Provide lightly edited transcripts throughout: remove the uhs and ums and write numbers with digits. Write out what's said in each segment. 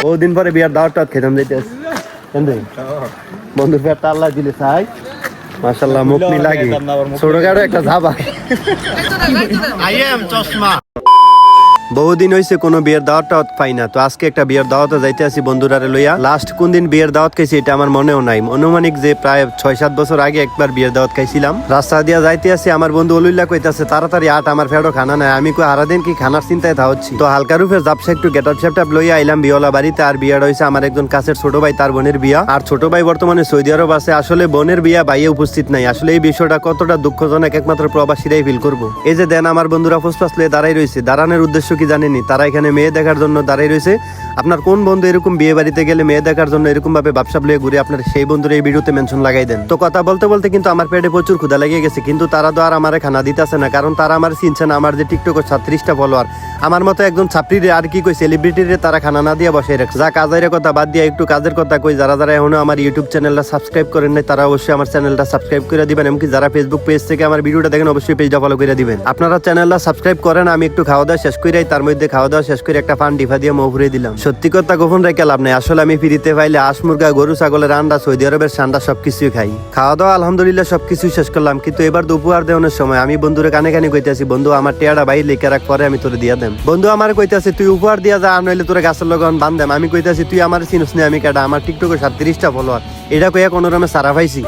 বহুদিন পরে বিয়ার দাওয়াত খেতাম যাইতেছি বন্ধুর পেটটা আল্লাহ দিলে চাই মাশাআল্লাহ মুখ নি লাগে ছোটখাটো একটা ঝাবা চশমা বহুদিন হয়েছে কোনো বিয়ের দাওয়াত পাই না, তো আজকে একটা বিয়ের দাওয়াতে যাইতে আসি বন্ধুরারে লইয়া। লাস্ট কোন দিন বিয়ের দাওয়াত খাইছি এটা আমার মনেও নাই, অনুমানিক যে প্রায় 6-7 বছর আগে একবার বিয়ের দাওয়াত খাইছিলাম। রাস্তা দিয়া যাইতে আসি আমার বন্ধু অলুল্লাহ কইতাছে তাড়াতাড়ি আট, আমার ফেরো খানা নাই। আমি কই হারাদিন কি খানার চিন্তায় থাকছি, তো হালকা রূপে জাপসা একটু গেটআপ শেপটাপ লইয়া আইলাম বিয়লা বাড়িতে। আর বিয়েটা হয়েছে আমার একজন কাছের ছোট ভাই, তার বোনের বিয়া। আর ছোট ভাই বর্তমানে সৌদি আরব আছে। আসলে বোনের বিয়া ভাইয়ে উপস্থিত নাই। আসলে এই বিষয়টা কতটা দুঃখজনক একমাত্র প্রবাসীরাই ফিল করবো। এই যে দেন আমার বন্ধুরা ফুসফাস লয়ে দাঁড়াই রয়েছে, দাঁড়ানোর উদ্দেশ্য কি জানেনি? তারা এখানে মেয়ে দেখার জন্য দাঁড়াই রয়েছে। আপনার কোন বন্ধু এরকম বিয়ে বাড়িতে গেলে মেয়ে দেখার জন্য এরকম ভাবে ব্যবসা লয়ে ঘুরে, আপনার সেই বন্ধুর এই ভিডিওতে মেনশন লাগাই দেন। তো কথা বলতে বলতে কিন্তু আমার পেটে প্রচুর ক্ষুধা লেগে গেছে, কিন্তু তারা তো আর আমারে খানা দিতেছে না, কারণ তারা আমার চিনছে না। আমার যে টিকটকের 36টা ফলোয়ার, আমার মতো একজন ছাত্রীরে আর কি কই সেলিব্রিটিরে তারা খানা না দিয়ে বসে রাখছে। যা কাজের কথা বাদ দিয়ে একটু কাজের কথা কই, যারা যারা এখনো আমার ইউটিউব চ্যানেলটা সাবস্ক্রাইব করেন নাই তারা অবশ্যই আমার চ্যানেলটা সাবস্ক্রাইব করে দিবেন। এমনকি যারা ফেসবুক পেজ থেকে আমার ভিডিওটা দেখেন অবশ্যই পেজটা ফলো করে দিবেন। আপনারা চ্যানেলটা সাবস্ক্রাইব করেন। আমি একটু খাওয়া দাওয়া শেষ করি, তার মধ্যে খাওয়া দাওয়া শেষ করে একটা ফান ডিফা দিয়ে মৌফুরে দিলাম। সত্যি কথা গোপন রেখে লাভ নাই, আসলে আমি ফিরিতে পাইলে হাঁস মুরগা গরু ছাগলের আন্ডা সৌদি আরবের সান্ডা সবকিছুই খাই। খাওয়া দাওয়া আলহামদুলিল্লাহ সবকিছুই শেষ করলাম, কিন্তু এবার তো উপহার দেওয়ানোর সময় আমি বন্ধুরে কানে কানে কইতেছি, বন্ধু আমার টেয়াটা বাইর লিখে রাখ, পরে আমি তোরে দিয়া দেম। বন্ধু আমার কইতেছে তুই উপহার দিয়া যা, আর নইলে তোরে গাছের লগন বান্ধেম। আমি কইতেছি তুই আমার চিনুস নি আমি কেডা, আমার টিকটকে 37টা ফলোয়ার, এটা কইয়া কোনো রকমে সারা পাইছি।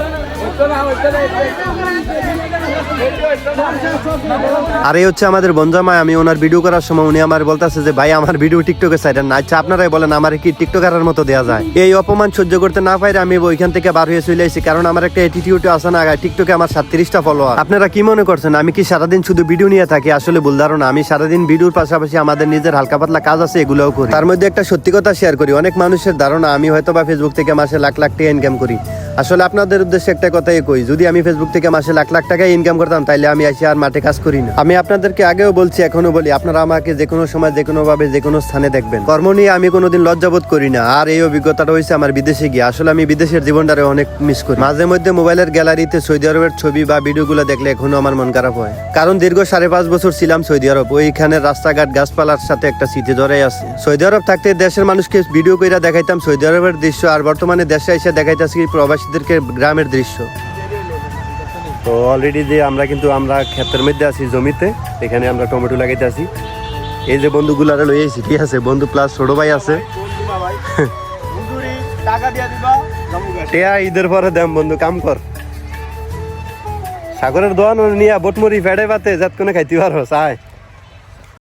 আর এই হচ্ছে আমাদের বঞ্জামায়। আমি ওনার ভিডিও করার সময় উনি আমার বলতেছে যে ভাই আমার ভিডিও টিকটকে সাইডেন না। আচ্ছা আপনারাই বলেন আমার কি টিকটকারের মতো দেওয়া যায়? এই অপমান সহ্য করতে না পাইরে আমি ওইখান থেকে বার হয়ে চলে আসি, কারণ আমার একটা অ্যাটিটিউড আছে না। টিকটকে আমার 37টা ফলোয়ার। আপনারা কি মনে করছেন আমি কি সারাদিন শুধু ভিডিও নিয়ে থাকি? আসলে ভুল ধারণা। আমি সারাদিন ভিডিওর পাশাপাশি আমাদের নিজের হালকা পাতলা কাজ আছে, এগুলোও করি। তার মধ্যে একটা সত্যি কথা শেয়ার করি, অনেক মানুষের ধারণা আমি হয়তো বা ফেসবুক থেকে মাসে লাখ লাখ টাকা ইনকাম করি। আসলে আপনাদের উদ্দেশ্যে একটা কথাই কই, যদি আমি ফেসবুক থেকে মাসে লাখ লাখ টাকা ইনকাম করতাম তাহলে আমি আসি আর মাঠে কাজ করি না। আমি আপনাদেরকে আগেও বলছি এখনো বলি, আপনারা আমাকে যে কোনো সময় যে কোনো ভাবে যে কোনো স্থানে দেখবেন। কর্ম নিয়ে আমি কোনোদিন লজ্জাবোধ করি না। আর এই অভিজ্ঞতাটা হয়েছে আমার বিদেশে গিয়ে। আসলে আমি বিদেশের জীবনটারে অনেক মিস করি। মাঝে মধ্যে মোবাইলের গ্যালারিতে সৌদি আরবের ছবি বা ভিডিওগুলো দেখলে এখনো আমার মন খারাপ হয়, কারণ দীর্ঘ 5.5 বছর ছিলাম সৌদি আরব। ওইখানে রাস্তাঘাট গাছপালার সাথে একটা স্মৃতি ধরে আছে। সৌদি আরব থাকতে দেশের মানুষকে ভিডিও কইরা দেখাইতাম সৌদি আরবের দৃশ্য, আর বর্তমানে দেশে এসে দেখাইতেছি প্রবাসীদেরকে গ্রামের দৃশ্য। তো অলরেডি যে আমরা ক্ষেতের মধ্যে আছি, জমিতে, এখানে আমরা টমেটো লাগাইতে আছি। এই যে বন্ধুগুলারে লই আইছি, ঠিক আছে, বন্ধু প্লাস ছোট ভাই আছে। টেয়া ঈদের পরে দেম বন্ধু, কাম কর। সাগরের দোয়ান নিয়ে বটমুড়ি ফেড়ে পাতে যাত কোনে খাইতে পারো চায়।